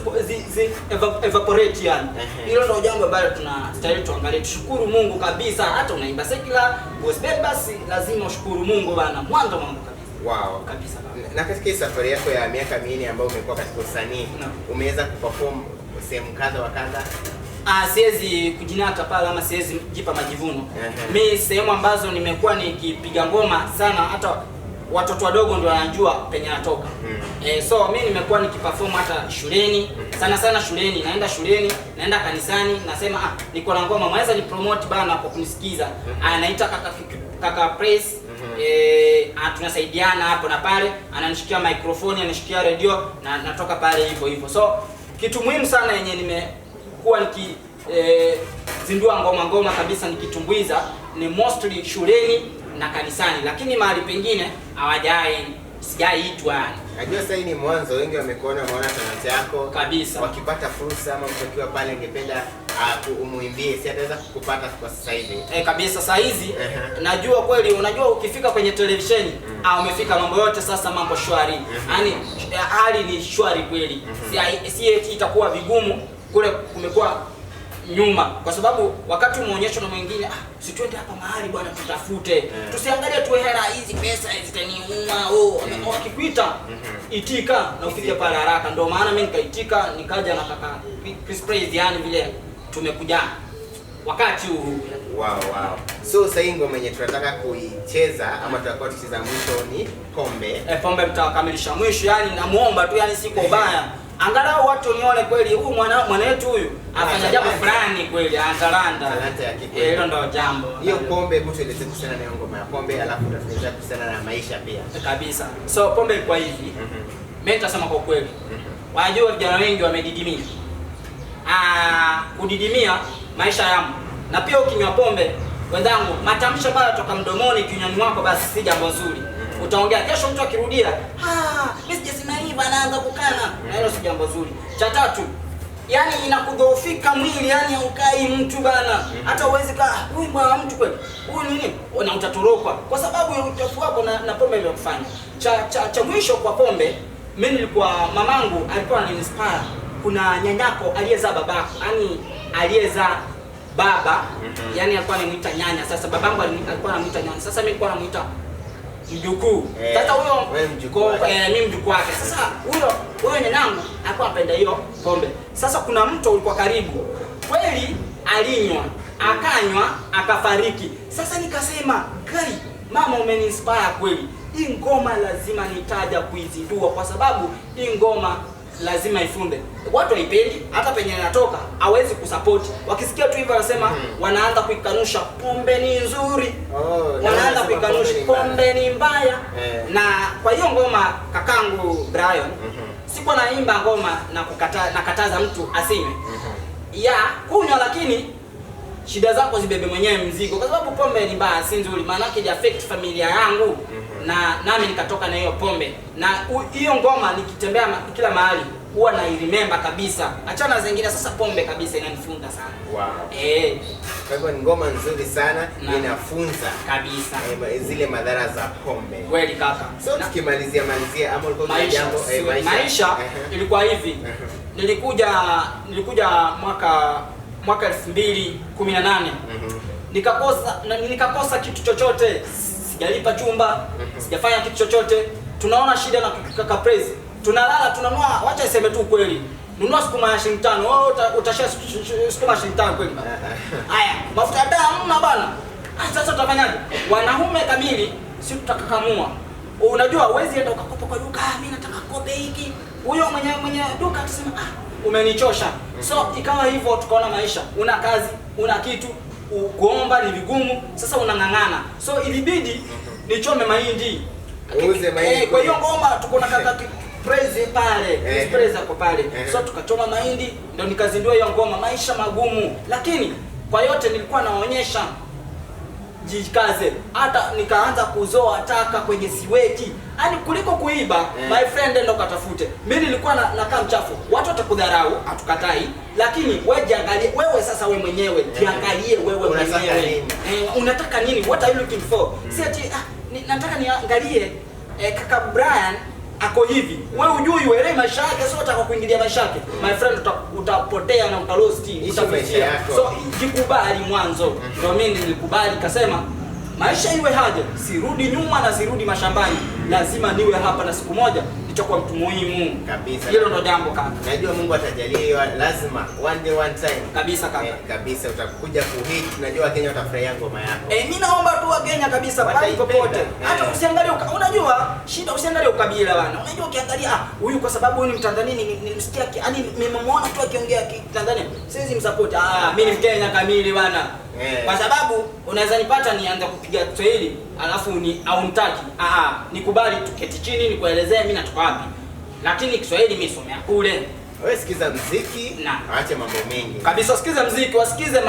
evaporate yani. Hilo ndio jambo ambalo tunastahili tuangalie. Tushukuru Mungu kabisa. Hata unaimba sekula, gospel basi lazima ushukuru Mungu bana. Mwanzo mambo kabisa. Wow. Kabisa. Na katika safari yako ya miaka 4 ambayo umekuwa katika usanii, umeweza kuperform sehemu kadha wa kadha? Siwezi kujinata pale ama siwezi jipa majivuno. Mimi sehemu ambazo nimekuwa nikipiga ngoma sana hata watoto wadogo ndio wanajua penye natoka. So mimi nimekuwa nikiperform hata shuleni, sana shuleni, naenda kanisani, nasema niko na ngoma, mwaweza ni promote bana kwa kunisikiza. Anaita kaka Praise. Tunasaidiana hapo na pale, ananishikia microphone, anishikia radio na natoka pale hivyo. So kitu muhimu sana yenye nimekuwa zindua ngoma kabisa nikitumbuiza ni mostly shuleni na kanisani, lakini mahali pengine hawajai sijaitwa yani. Najua sasa hii ni mwanzo, wengi wamekuona maana talent yako Kabisa. Wakipata fursa ama mtu akiwa pale ungependa umuimbie, si ataweza kukupata kwa sasa hivi. Kabisa saa hizi najua kweli, unajua ukifika kwenye televisheni umefika mambo yote sasa, mambo shwari. Yaani hali ni shwari kweli. Si itakuwa vigumu kule kumekuwa nyuma, kwa sababu wakati umeonyesha na mwingine si twende hapa mahali bwana tutafute. Tusiangalie tu hela hizi pesa zitaniuma. Wakikuita itika na ufike pale haraka. Ndio maana mimi nikaitika nikaja na kaka Chris Praise, yani vile tumekuja wakati huu. Wow. So sasa hii ngoma yenye tunataka kuicheza ama tutakuwa tukicheza mwisho ni Pombe. Pombe mtakamilisha mwisho, yani namuomba tu, yani siko baya. Angalau watu nione kweli huyu mwanetu huyu afanya jambo fulani kweli, angalanda. Talanta ya kikweli. Hilo ndio jambo. Hiyo Pombe, hebu tueleze kuhusiana na ngoma ya Pombe, alafu tutaeleza kuhusiana na maisha pia. Kabisa. So Pombe ilikuwa hivi. Mimi nitasema kwa kweli. Wajua vijana wengi wamedidimia. Kudidimia maisha yamo. Na pia ukinywa pombe, wenzangu, matamshi ambayo toka mdomoni kinywani mwako basi si jambo zuri. Utaongea kesho, mtu akirudia, mimi sijasema hivi, anaanza kukana. Na hilo si jambo zuri. Cha tatu, yani inakudhoofika mwili, yani ukai mtu bana. Hata uwezi huyu bwana mtu kweli. Huyu nini? Na utatorokwa kwa sababu ya uchafu wako na pombe imekufanya. Cha mwisho kwa pombe, mimi nilikuwa mamangu alikuwa ananiinspire. Kuna nyanyako aliyezaa babako, yani aliyezaa baba, yani alikuwa anamuita nyanya. Sasa babangu alikuwa anamuita nyanya. Sasa mimi nilikuwa namuita mjukuu. Sasa huyo mimi mjukuu wake. Sasa huyo nyanyangu alikuwa anapenda hiyo pombe. Sasa kuna mtu ulikuwa karibu. Kweli alinywa, akanywa, akafariki. Sasa nikasema, "Kai, mama umeniinspire kweli. Hii ngoma lazima nitaja kuizindua kwa sababu hii ngoma lazima ifunde." Watu waipendi, hata penye inatoka hawezi kusupport. Wakisikia tu hivyo wanasema wanaanza kuikanusha pombe ni nzuri. Wanaanza kuikanusha pombe ni mbaya. Na kwa hiyo ngoma kakangu Brian, sikuwa naimba ngoma na nakataza mtu asinywe. Kunywa, lakini shida zako zibebe mwenyewe mzigo, kwa sababu pombe ni mbaya, si nzuri. Maana yake affect familia yangu na nami nikatoka na hiyo pombe. Na hiyo ngoma nikitembea kila mahali huwa na remember kabisa. Achana zingine, sasa pombe kabisa inanifunza sana. Wow. Kwa hivyo ni ngoma nzuri sana, inafunza kabisa zile madhara za pombe. Kweli kaka. So tukimalizia ama ulikuwa na jambo maisha ilikuwa hivi. Nilikuja mwaka 2018. Nikakosa kitu chochote. Sijalipa chumba, sijafanya kitu chochote. Tunaona shida na kaka Praise. Tunalala, tunanua, wacha iseme tu kweli. Nunua sukuma ya shilingi 5. Wewe utashare sukuma shilingi 5 kweli bana? Haya, mafuta ya taa hamna bana. Sasa tutafanyaje? Wanaume kamili, si tutakakamua. Unajua uwezi enda ukakopa kwa duka, mimi nataka kope hiki. Huyo mwenye duka atasema, umenichosha. So ikawa hivyo, tukaona maisha. Una kazi, una kitu, kuomba ni vigumu, sasa unang'ang'ana. So ilibidi nichome mahindi. Uuze mahindi. Kwa hiyo ngoma tuko na kaka Praise pale, Praise hapo pale. So tukachoma mahindi, ndio nikazindua hiyo ngoma, maisha magumu. Lakini kwa yote nilikuwa naonyesha jikaze. Hata nikaanza kuzoa taka kwenye siweti. Yaani kuliko kuiba, my friend ndo katafute. Mimi nilikuwa nakaa mchafu. Watu watakudharau, hatukatai. Lakini wewe jiangalie, wewe sasa wewe mwenyewe, jiangalie wewe mwenyewe. Unataka nini? What are you looking for? Si ati nataka niangalie kaka Brian ako hivi. Wewe hujui uelewe maisha yake, sio unataka kuingilia maisha yake. My friend utapotea na utalosti, utafikia. So jikubali mwanzo. Ndio mimi nilikubali, kasema maisha iwe haja, sirudi nyuma na sirudi mashambani. Lazima niwe hapa na siku moja nitakuwa mtu muhimu. Kabisa. Hilo ndo jambo kaka. Najua Mungu atajalia, lazima one day one time. Kabisa kaka. Kabisa utakuja kuhit. Najua Kenya watafurahia ngoma yako. Mimi naomba tu wa Kenya kabisa pale popote. Hata usiangalie unajua shida, usiangalie ukabila bana. Unajua ukiangalia huyu kwa sababu huyu ni Mtanzania, nimsikia yani nimemwona tu akiongea Tanzania. Siwezi msupport. Mimi ni Mkenya kamili bana. Kwa sababu unaweza nipata nianze kupiga Kiswahili alafu au nitaki. Nikubali tuketi chini nikuelezee mimi natoka wapi. Lakini Kiswahili mimi somea kule. Wewe sikiza muziki, acha mambo mengi. Kabisa sikiza muziki, wasikize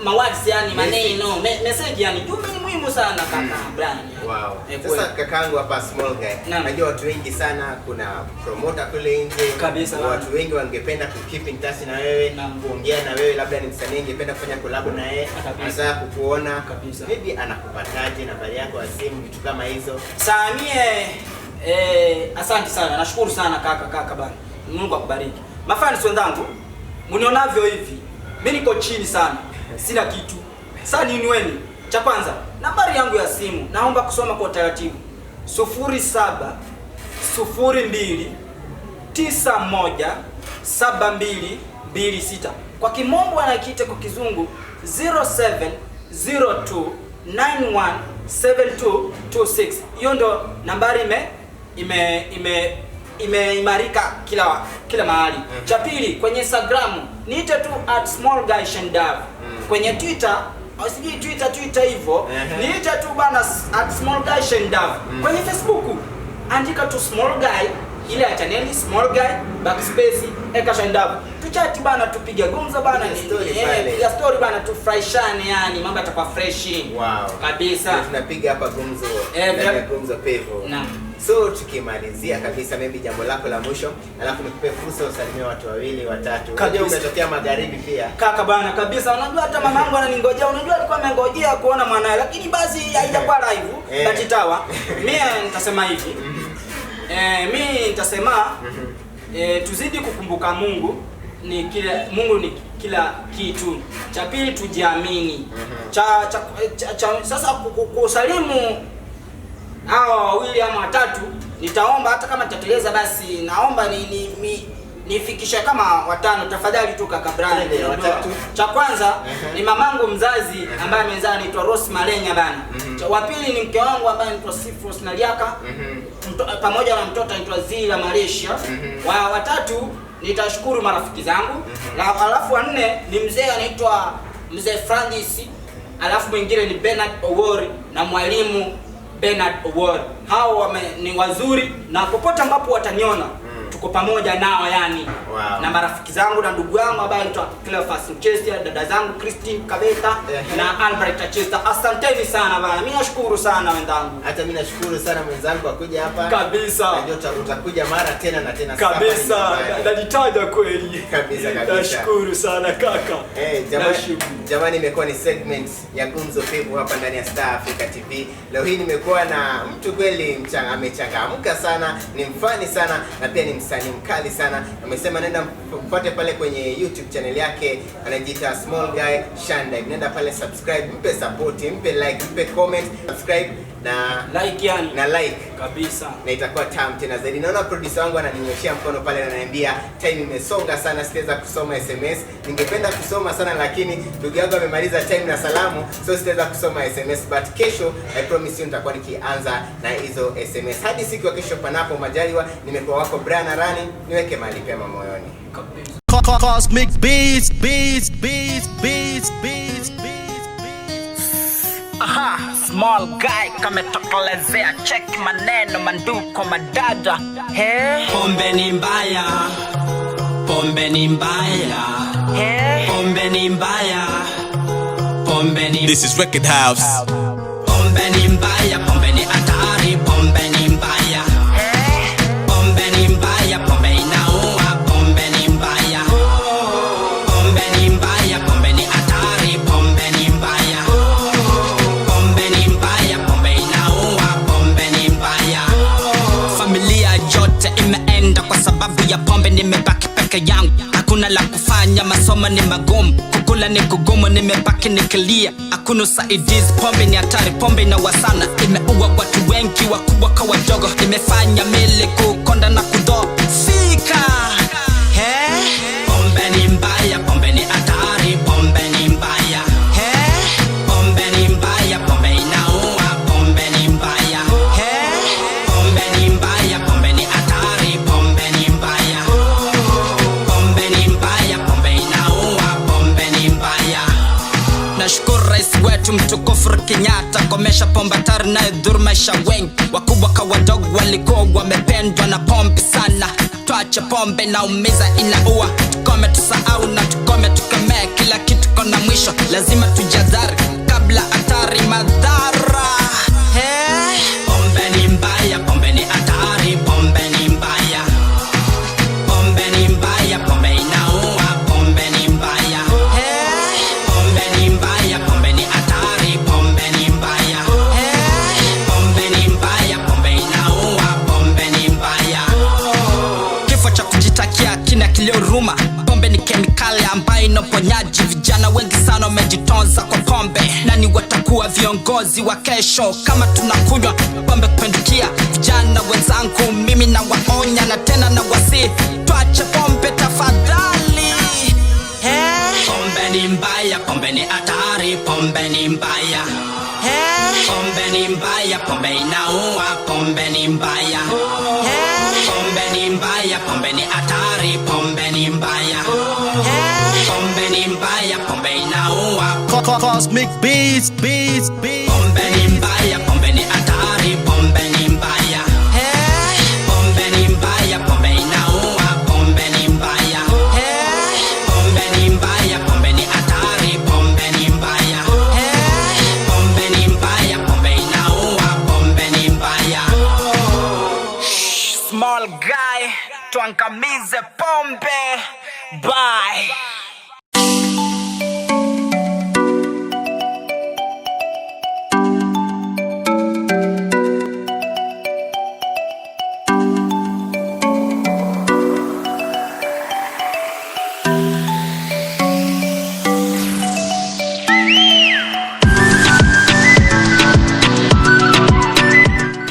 mawazi yani maneno message yani jumbe ni muhimu sana kaka Brian. Wow. Sasa kakaangu hapa Small Guy. Najua watu wengi sana, kuna promoter kule nje. Kabisa. Watu wengi wangependa ku keep in touch na wewe, kuongea na wewe, labda ni msanii angependa kufanya collab na yeye, hasa kukuona. Maybe anakupataje, nambari yako ya simu, vitu kama hizo. Samie asante sana. Nashukuru sana kaka bana. Mungu akubariki. Mafans wenzangu, mnionavyo hivi, mimi niko chini sana. Sina kitu. Sasa niweni. Cha kwanza, nambari yangu ya simu naomba kusoma kwa utaratibu. 0702917226. Kwa kimombo anakiita kwa kizungu 0702917226. Hiyo ndo nambari imeimarika kila mahali. Cha pili, kwenye Instagram niite tu @smallguyshandav. Kwenye Twitter usiji Twitter hivyo, niite tu bana @smallguyshandav. Kwenye Facebook andika tu small guy, ile ya channel small guy backspace @shandav. Tuchati bana, tupige gumzo bana, piga story bana, tufurahishane yani, mambo yatakuwa fresh. Wow. Kabisa. Tunapiga hapa gumzo. Gumzo pevo. Naam. So tukimalizia kabisa, maybe jambo lako la mwisho, alafu nikupe fursa usalimie watu wawili watatu. Unajua umetokea magharibi pia. Kaka bana, kabisa. Unajua hata mamangu ananingojea. Unajua alikuwa amengojea kuona mwanae, lakini basi haijakuwa live. Batitawa. Mimi nitasema hivi. Mimi nitasema tuzidi kukumbuka Mungu. Mungu ni kila kitu. Cha pili, tujiamini. Sasa kusalimu hao wawili ama watatu, nitaomba hata kama nitateleza basi naomba nifikishe kama watano tafadhali tu kaka Brian. Cha kwanza ni mamangu mzazi ambaye amezaa, anaitwa Rose Malenya bana. Wa pili ni mke wangu ambaye anaitwa Sifros Naliaka, pamoja na mtoto anaitwa Zila Malaysia. Wa tatu nitashukuru marafiki zangu. Alafu wa nne ni mzee anaitwa Mzee Francis. Alafu mwingine ni Bernard Owori na mwalimu Bernard Owori. Hao ni wazuri na popote ambapo wataniona tuko pamoja nao yani. Wow. Na marafiki zangu na ndugu yangu ambaye anaitwa Cleophas Chester, dada zangu Christine Kabeta na Albert Chester. Asanteni sana bana. Mimi nashukuru sana wenzangu. Hata mimi nashukuru sana mwenzangu kwa kuja hapa. Kabisa. Najua utakuja mara tena na tena. Kabisa. Najitaja kweli. Kabisa. Nashukuru sana kaka. Jamani, imekuwa ni segment ya Gumzo Pevo hapa ndani ya Star Africa TV. Leo hii nimekuwa na mtu kweli amechangamka sana, ni mfani sana na pia ni msanii mkali sana. Amesema nenda mpate pale kwenye YouTube channel yake, anajiita Small Guy Shandav. Nenda pale subscribe, mpe support, mpe like, mpe comment, subscribe na like yani. Na like kabisa. Na itakuwa tamu tena zaidi. Naona producer wangu ananinyoshia mkono pale na ananiambia time imesonga sana, sitaweza kusoma SMS. Ningependa kusoma sana lakini ndugu yangu amemaliza time na salamu, so sitaweza kusoma SMS, but kesho I promise you nitakuwa nikianza na hizo SMS. Hadi siku ya kesho panapo majaliwa, nimekuwa wako Brian Arani, niweke mahali pema moyoni. Cosmic Beats. Aha, Small Guy kametokelezea, check maneno manduko madada. Pombe ni mbaya, pombe ni mbaya, pombe ni mbaya, pombe ni. This is Record House. Pombe ni mbaya, pombe ni hatari, pombe ni mbaya, pombe ni mbaya, pombe inaua, pombe ni mbaya, pombe ni mbaya, pombe ni hatari, pombe ni mbaya, pombe ni mbaya, pombe inaua, pombe ni mbaya. Familia yote imeenda kwa sababu ya pombe, nimebaki peke yangu, hakuna la kufanya, masomo ni magumu, kukula ni kugumu, nimebaki nikilia, hakuna usaidizi. Pombe ni hatari, pombe inaua sana, imeua watu wengi, wakubwa kwa wadogo, imefanya mili kukonda na kudhoofika. Pombe ni mbaya, pombe ni hatari, pombe ni mbaya, pombe ni mbaya, pombe inaua, pombe ni mbaya, pombe ni mbaya, pombe ni hatari, pombe ni mbaya, pombe ni mbaya, pombe inaua, pombe ni mbaya. Nashukuru rais wetu mtukufu Kenyatta, komesha pombe hatari na dhuru maisha wengi, wakubwa kwa wadogo walikuwa wamependwa na pombe sana. Tuache pombe na umiza inaua. Tukome tusahau na tukome tukemee. Kila kitu kona mwisho, lazima tujadhari kabla hatari madhara. Pombe ni mbaya, pombe ni hatari, pombe ni mbaya. Pombe ni mbaya, pombe inaua, pombe ni mbaya. Pombe ni mbaya, pombe ni hatari, pombe ni mbaya. Pombe ni mbaya, pombe inaua, pombe ni mbaya. Kifo cha kujitakia kina kilioruma. Pombe ni kemikali ambayo inaponyaji. Vijana wengi sana wamejitonza kwa pombe. Nani watakuwa viongozi wa kesho kama tunakunywa pombe kupendukia? Vijana wenzangu mimi na waonya na tena na wasi, tuache pombe tafadhali. Pombe ni mbaya, pombe ni hatari, pombe ni mbaya. Pombe ni mbaya, pombe inaua, pombe ni mbaya. Pombe ni mbaya, pombe ni hatari, pombe ni mbaya. Pombe ni mbaya, pombe inaua. Cosmic Beats. Pombe ni mbaya, pombe ni hatari, pombe ni mbaya. Pombe ni mbaya, pombe inaua, pombe ni mbaya. Pombe ni mbaya, pombe ni hatari, pombe ni mbaya. Pombe ni mbaya, pombe inaua, pombe ni mbaya. Small guy, tuangamize pombe. Bye.